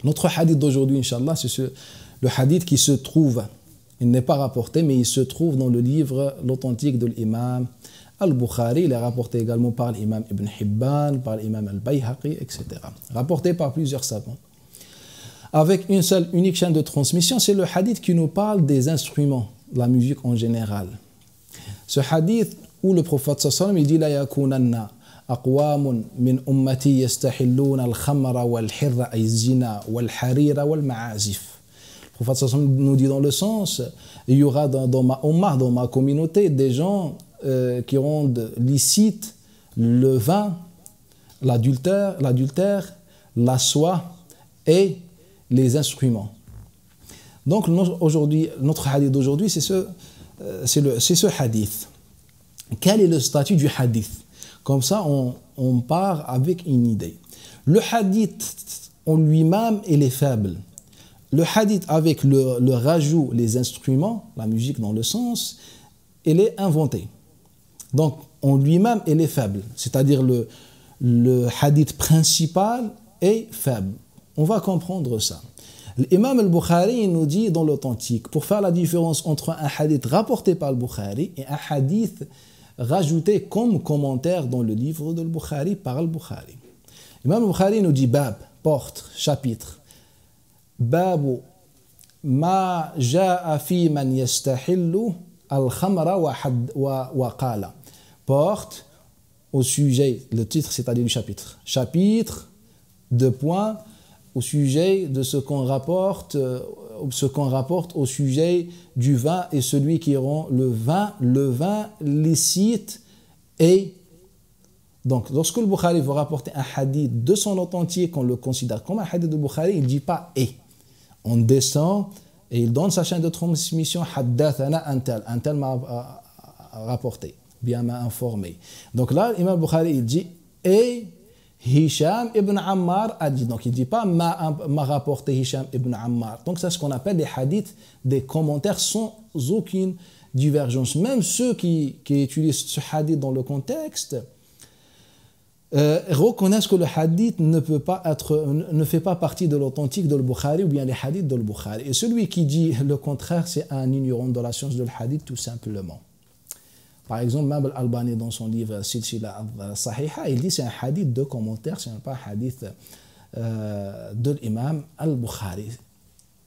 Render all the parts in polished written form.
Notre hadith d'aujourd'hui, Inch'Allah, le hadith qui se trouve, il n'est pas rapporté, mais il se trouve dans le livre, l'authentique de l'imam Al-Bukhari. Il est rapporté également par l'imam Ibn Hibban, par l'imam Al-Bayhaqi, etc. Rapporté par plusieurs savants. Avec une seule, unique chaîne de transmission, c'est le hadith qui nous parle des instruments, de la musique en général. Ce hadith où le prophète sallallahu alayhi wa sallam, il dit « La yakunanna aqwamun min ummati yastahilluna al-khamra wal-hirra ay-zina wal-harira wal-ma'azif » Le prophète sallallahu alayhi wa sallam nous dit dans le sens, il y aura dans ma ummah, dans ma communauté, des gens qui rendent licite le vin, l'adultère, la soie et les instruments. Donc notre hadith d'aujourd'hui, c'est ce hadith. Quel est le statut du hadith? Comme ça, on part avec une idée. Le hadith en lui-même, il est faible. Le hadith avec le rajout, les instruments, la musique dans le sens, il est inventé. Donc, en lui-même, il est faible. C'est-à-dire le hadith principal est faible. On va comprendre ça. L'imam al-Bukhari nous dit dans l'authentique, pour faire la différence entre un hadith rapporté par al-Bukhari et un hadith rajouté comme commentaire dans le livre de al-Bukhari par al-Bukhari. L'imam al-Bukhari nous dit bab, porte, chapitre. Babu ma ja'a fi man yastahillu al-khamra wa qala. Porte au sujet, le titre c'est-à-dire du chapitre. Chapitre, deux points, au sujet de ce qu'on rapporte au sujet du vin et celui qui rend le vin licite. Et donc lorsque le Bukhari veut rapporter un hadith de son authentique, on le considère comme un hadith de Bukhari, il ne dit pas et. On descend et il donne sa chaîne de transmission, haddathana un tel m'a rapporté, bien m'a informé. Donc là, l'imam Bukhari il dit et Hisham ibn Ammar a dit. Donc il ne dit pas m'a rapporté Hisham ibn Ammar. Donc c'est ce qu'on appelle les hadiths, des commentaires sans aucune divergence. Même ceux qui utilisent ce hadith dans le contexte reconnaissent que le hadith ne fait pas partie de l'authentique de l'Bukhari ou bien les hadiths de l'Bukhari. Et celui qui dit le contraire, c'est un ignorant de la science de l'hadith tout simplement. Par exemple, Mab al-Albani dans son livre Silsila al-Sahiha, il dit c'est un hadith de commentaire, ce n'est pas un hadith de l'imam al-Bukhari.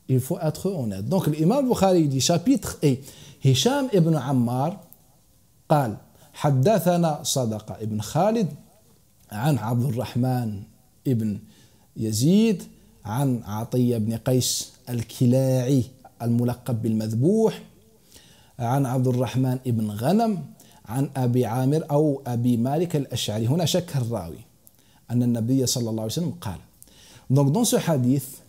Il faut être honnête. Donc l'imam al-Bukhari dit chapitre et Hisham ibn Ammar قال حدثنا صدقة ابن خالد عن عبد الرحمن ابن يزيد عن عطية بن قيس الكلاعي الملقب بالمذبوح عن عبد الرحمن ابن غنم عن أبي عامر أو أبي مالك الأشعري. هنا شك الراوي أن النبي صلى الله عليه وسلم قال. Donc dans ce hadith,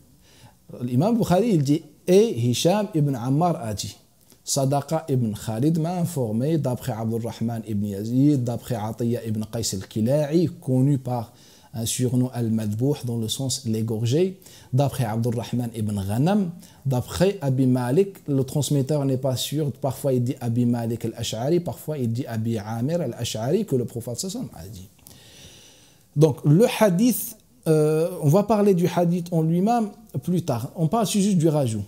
l'imam Bukhari il dit et Hisham ibn Ammar a dit. Sadaqa ibn Khalid m'a informé d'après Abdurrahman ibn Yazid, d'après Atiyya ibn Qais al-Kila'i, connu par un surnom al-Madbouh dans le sens l'égorgé, d'après Abdurrahman ibn Ghanam, d'après Abi Malik, le transmetteur n'est pas sûr, parfois il dit Abi Malik al-Ash'ari, parfois il dit Abi Amir al-Ash'ari, que le prophète sallallahu alayhi wa sallam a dit. Donc le hadith, on va parler du hadith en lui-même plus tard, on parle juste du rajout.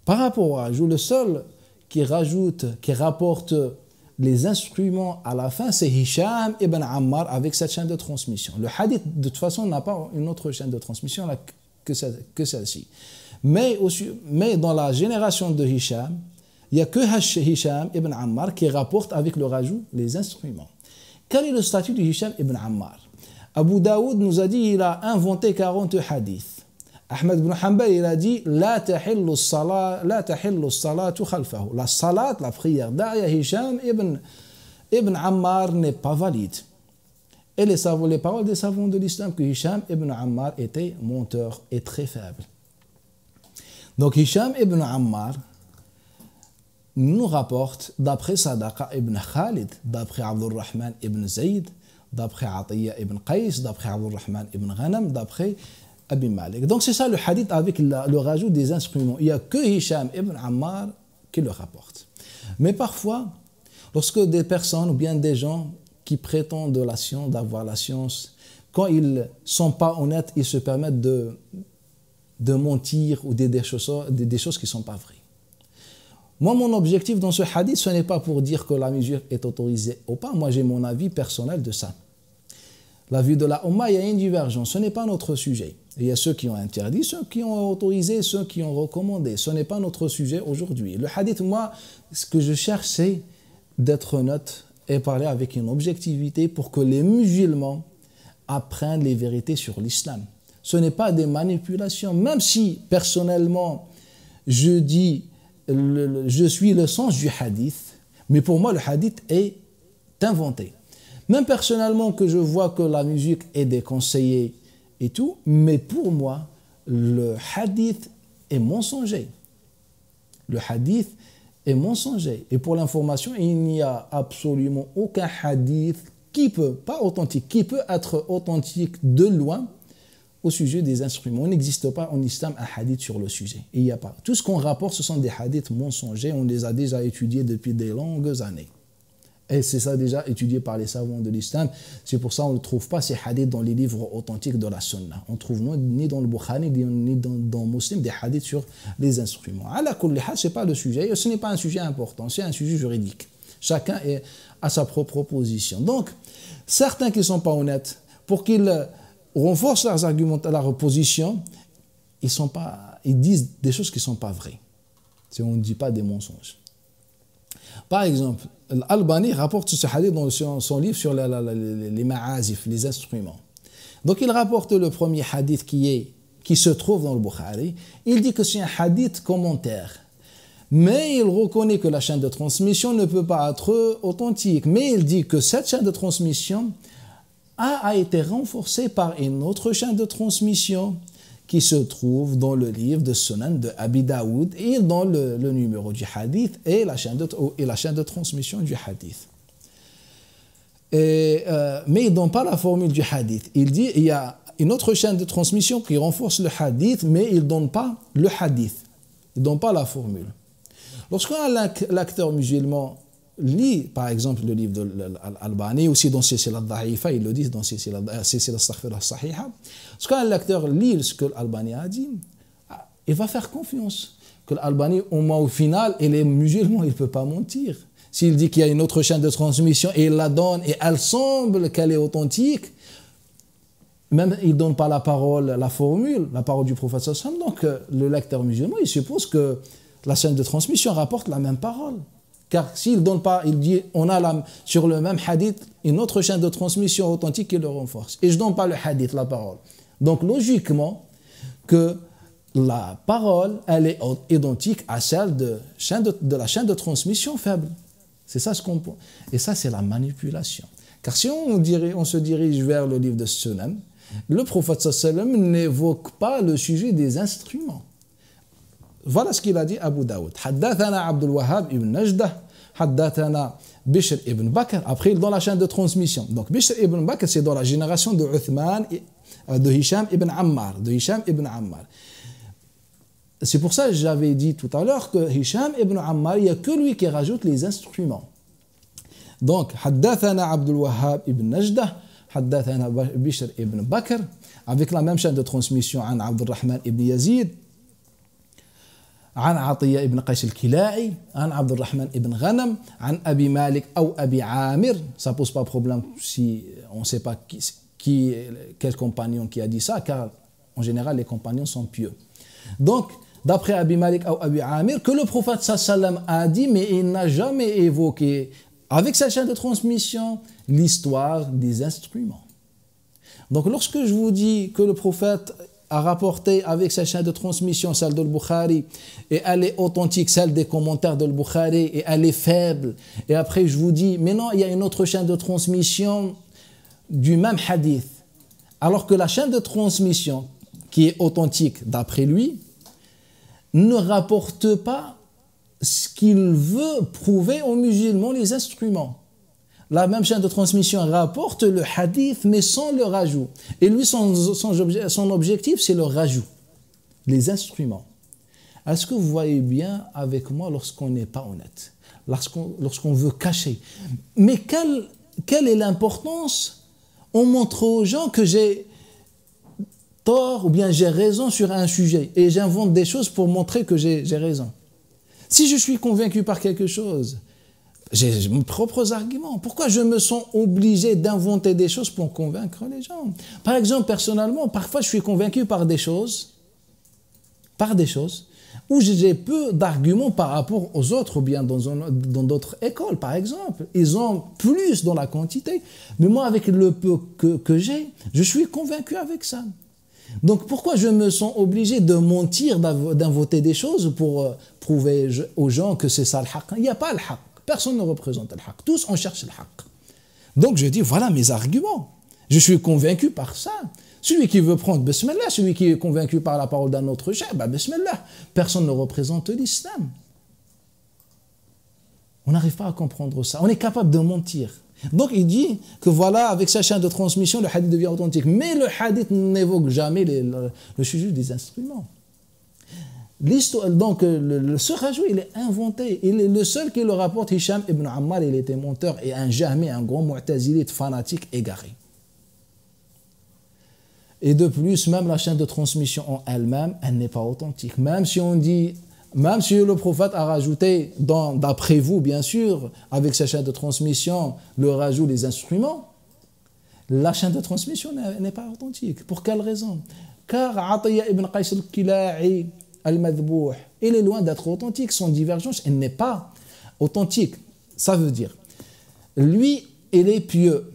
Par rapport au rajout, le seul qui rapporte les instruments à la fin, c'est Hisham ibn Ammar avec cette chaîne de transmission. Le hadith, de toute façon, n'a pas une autre chaîne de transmission que celle-ci. Mais dans la génération de Hisham, il n'y a que Hisham ibn Ammar qui rapporte avec le rajout les instruments. Quel est le statut de Hisham ibn Ammar? Abu Daoud nous a dit qu'il a inventé 40 hadiths. Ahmed ibn Hanbal, il a dit la tahillu as-salatu khalfahu. La salat, la prière derrière Hisham ibn Ammar n'est pas valide. Et les paroles des savants de l'islam que Hisham ibn Ammar était menteur et très faible. Donc Hisham ibn Ammar nous rapporte d'après Sadaqa ibn Khalid, d'après Abdurrahman ibn Zayd, d'après Atiyya ibn Qais, d'après Abdurrahman ibn Ghanam, d'après Abi Malik. Donc c'est ça le hadith avec le rajout des instruments. Il n'y a que Hisham ibn Ammar qui le rapporte. Mais parfois, lorsque des personnes ou bien des gens qui prétendent de la science, d'avoir la science, quand ils ne sont pas honnêtes, ils se permettent de de mentir ou des choses qui ne sont pas vraies. Moi, mon objectif dans ce hadith, ce n'est pas pour dire que la musique est autorisée ou pas. Moi, j'ai mon avis personnel de ça. L'avis de la Ummah, il y a une divergence. Ce n'est pas notre sujet. Il y a ceux qui ont interdit, ceux qui ont autorisé, ceux qui ont recommandé. Ce n'est pas notre sujet aujourd'hui. Le hadith, moi, ce que je cherche, c'est d'être honnête et parler avec une objectivité pour que les musulmans apprennent les vérités sur l'islam. Ce n'est pas des manipulations. Même si, personnellement, je dis, je suis le sens du hadith, mais pour moi, le hadith est inventé. Même personnellement, que je vois que la musique est déconseillée et tout, mais pour moi, le hadith est mensonger. Le hadith est mensonger. Et pour l'information, il n'y a absolument aucun hadith qui peut, pas authentique, qui peut être authentique de loin au sujet des instruments. Il n'existe pas en islam un hadith sur le sujet. Il n'y a pas. Tout ce qu'on rapporte, ce sont des hadiths mensongers. On les a déjà étudiés depuis des longues années. Et c'est ça déjà étudié par les savants de l'islam. C'est pour ça qu'on ne trouve pas ces hadiths dans les livres authentiques de la sunna. On ne trouve ni dans le Bukhari, ni dans Muslim des hadiths sur les instruments. Ala kulli hal, ce n'est pas le sujet. Ce n'est pas un sujet important, c'est un sujet juridique. Chacun a sa propre position. Donc, certains qui ne sont pas honnêtes, pour qu'ils renforcent leurs arguments, leur position, ils disent des choses qui ne sont pas vraies. On ne dit pas des mensonges. Par exemple, Al-Albani rapporte ce hadith dans son livre sur les ma'azif, les instruments. Donc il rapporte le premier hadith qui se trouve dans le Bukhari. Il dit que c'est un hadith commentaire. Mais il reconnaît que la chaîne de transmission ne peut pas être authentique. Mais il dit que cette chaîne de transmission a été renforcée par une autre chaîne de transmission qui se trouve dans le livre de Sunan de Abi Daoud et dans le numéro du hadith et la chaîne de transmission du hadith. Mais il ne donne pas la formule du hadith. Il dit qu'il y a une autre chaîne de transmission qui renforce le hadith, mais il ne donne pas le hadith. Il ne donne pas la formule. Lorsqu'un lecteur musulman lit, par exemple, le livre de l'Albani, aussi dans Silsila al-Dha'ifa, il le dit dans Silsila al-Sahiha, lorsqu'un lecteur lit ce que l'Albani a dit, il va faire confiance que l'Albani, au final, et les musulmans, il ne peut pas mentir. S'il dit qu'il y a une autre chaîne de transmission et il la donne et elle semble qu'elle est authentique, même il ne donne pas la parole, la formule, la parole du prophète sallallahu alayhi wa sallam, donc le lecteur musulman, il suppose que la chaîne de transmission rapporte la même parole. Car s'il ne donne pas, il dit, on a sur le même hadith une autre chaîne de transmission authentique qui le renforce. Et je ne donne pas le hadith, la parole. Donc logiquement, que la parole, elle est identique à celle de la chaîne de transmission faible. C'est ça ce qu'on pense. Et ça, c'est la manipulation. Car si on se dirige vers le livre de Sunan, le prophète sallallahu alayhi wa sallam n'évoque pas le sujet des instruments. Voilà ce qu'il a dit Abu Daoud. Haddathana Abdul Wahhab ibn Najdah, Haddathana Bishr ibn Bakr. Après, dans la chaîne de transmission. Donc, Bishr ibn Bakr, c'est dans la génération de Uthman, de Hisham ibn Ammar. C'est pour ça que j'avais dit tout à l'heure que Hisham ibn Ammar, il n'y a que lui qui rajoute les instruments. Donc, Haddathana Abdul Wahhab ibn Najdah, Haddathana Bishr ibn Bakr, avec la même chaîne de transmission, An Abdurrahman ibn Yazid, عن عطية ابن قيس الكلاعي عن عبد الرحمن ابن غنم عن أبي مالك أو أبي عامر. Ça pose pas problème si on ne sait pas quel compagnon qui a dit ça, car en général les compagnons sont pieux. Donc d'après Abi Malik ou Abi Amir, que le prophète sallam a dit, mais il n'a jamais évoqué avec sa chaîne de transmission l'histoire des instruments. Donc lorsque je vous dis que le prophète a rapporté avec sa chaîne de transmission, celle de Bukhari, et elle est authentique, celle des commentaires de Bukhari, et elle est faible. Et après, je vous dis, mais non, il y a une autre chaîne de transmission du même hadith. Alors que la chaîne de transmission, qui est authentique d'après lui, ne rapporte pas ce qu'il veut prouver aux musulmans, les instruments. La même chaîne de transmission rapporte le hadith, mais sans le rajout. Et lui, son objectif, c'est le rajout, les instruments. Est-ce que vous voyez bien avec moi lorsqu'on n'est pas honnête, lorsqu'on veut cacher? Mais quelle est l'importance? On montre aux gens que j'ai tort ou bien j'ai raison sur un sujet et j'invente des choses pour montrer que j'ai raison. Si je suis convaincu par quelque chose, j'ai mes propres arguments. Pourquoi je me sens obligé d'inventer des choses pour convaincre les gens? Par exemple, personnellement, parfois je suis convaincu par des choses où j'ai peu d'arguments par rapport aux autres ou bien dans d'autres écoles, par exemple. Ils ont plus dans la quantité. Mais moi, avec le peu que j'ai, je suis convaincu avec ça. Donc pourquoi je me sens obligé de mentir, d'inventer des choses pour prouver aux gens que c'est ça le haqq? Il n'y a pas le haqq. Personne ne représente le haqq. Tous, on cherche le haqq. Donc je dis, voilà mes arguments. Je suis convaincu par ça. Celui qui veut prendre Bismillah, celui qui est convaincu par la parole d'un autre cheikh, Bismillah. Personne ne représente l'islam. On n'arrive pas à comprendre ça. On est capable de mentir. Donc il dit que voilà, avec sa chaîne de transmission, le hadith devient authentique. Mais le hadith n'évoque jamais le sujet des instruments. Donc ce rajout, il est inventé. Il est le seul qui le rapporte. Hisham ibn Ammar, il était menteur et un jahmi, un grand mu'tazilite fanatique égaré. Et de plus, même la chaîne de transmission en elle-même, elle n'est pas authentique. Même si le prophète a rajouté, d'après vous bien sûr, avec sa chaîne de transmission, le rajout des instruments, la chaîne de transmission n'est pas authentique. Pour quelle raison? Car Atiyya ibn Qais al-Kila'i al-Madbouh, il est loin d'être authentique. Son divergence, elle n'est pas authentique. Ça veut dire, lui, il est pieux,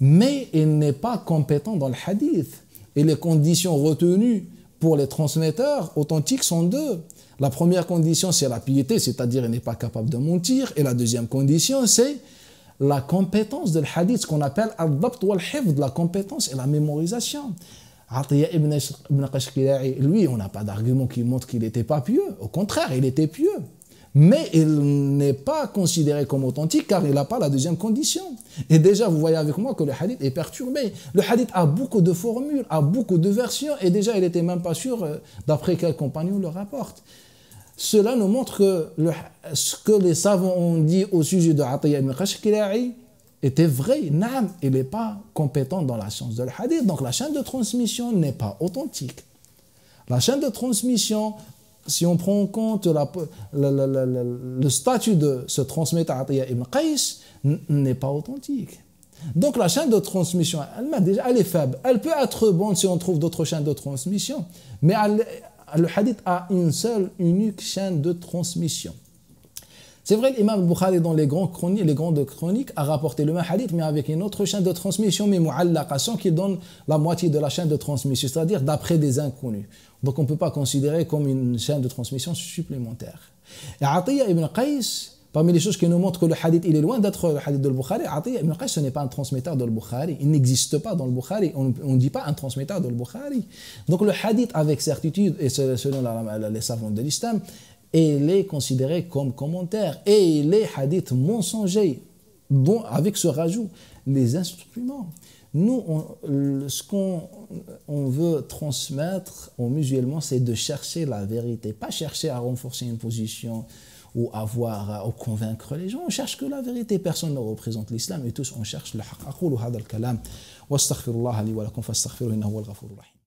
mais il n'est pas compétent dans le hadith. Et les conditions retenues pour les transmetteurs authentiques sont deux. La première condition, c'est la piété, c'est-à-dire il n'est pas capable de mentir. Et la deuxième condition, c'est la compétence de hadith, ce qu'on appelle al-dabt wal-hifd, la compétence et la mémorisation. Atiyya ibn Qais, lui, on n'a pas d'argument qui montre qu'il n'était pas pieux. Au contraire, il était pieux. Mais il n'est pas considéré comme authentique car il n'a pas la deuxième condition. Et déjà, vous voyez avec moi que le hadith est perturbé. Le hadith a beaucoup de formules, a beaucoup de versions, et déjà, il n'était même pas sûr d'après quel compagnon le rapporte. Cela nous montre que ce que les savants ont dit au sujet de Atiyya ibn Qais était vrai. Naam, il n'est pas compétent dans la science de le hadith. Donc la chaîne de transmission n'est pas authentique. La chaîne de transmission, si on prend en compte le statut de ce transmetteur Atiyya ibn Qais, n'est pas authentique. Donc la chaîne de transmission, elle est faible. Elle peut être bonne si on trouve d'autres chaînes de transmission, mais le hadith a une seule, unique chaîne de transmission. C'est vrai que l'imam Bukhari, dans les grandes chroniques, a rapporté le même hadith, mais avec une autre chaîne de transmission, mais mu'allaqation, qui donne la moitié de la chaîne de transmission, c'est-à-dire d'après des inconnus. Donc on ne peut pas considérer comme une chaîne de transmission supplémentaire. Et Atiyya ibn Qais, parmi les choses qui nous montrent que le hadith, il est loin d'être le hadith de Bukhari, Atiyya ibn Qais, ce n'est pas un transmetteur de Bukhari. Il n'existe pas dans le Bukhari. On ne dit pas un transmetteur de Bukhari. Donc le hadith, avec certitude, et selon les savants de l'islam, il est considéré comme commentaire. Et les hadiths mensongers, avec ce rajout, les instruments. Nous, ce qu'on veut transmettre aux musulmans, c'est de chercher la vérité, pas chercher à renforcer une position ou à convaincre les gens. On cherche que la vérité. Personne ne représente l'islam et tous on cherche le haqq. أقول هذا الكلام واستغفر الله لي ولكم فاستغفروه إنه هو الغفور الرحيم.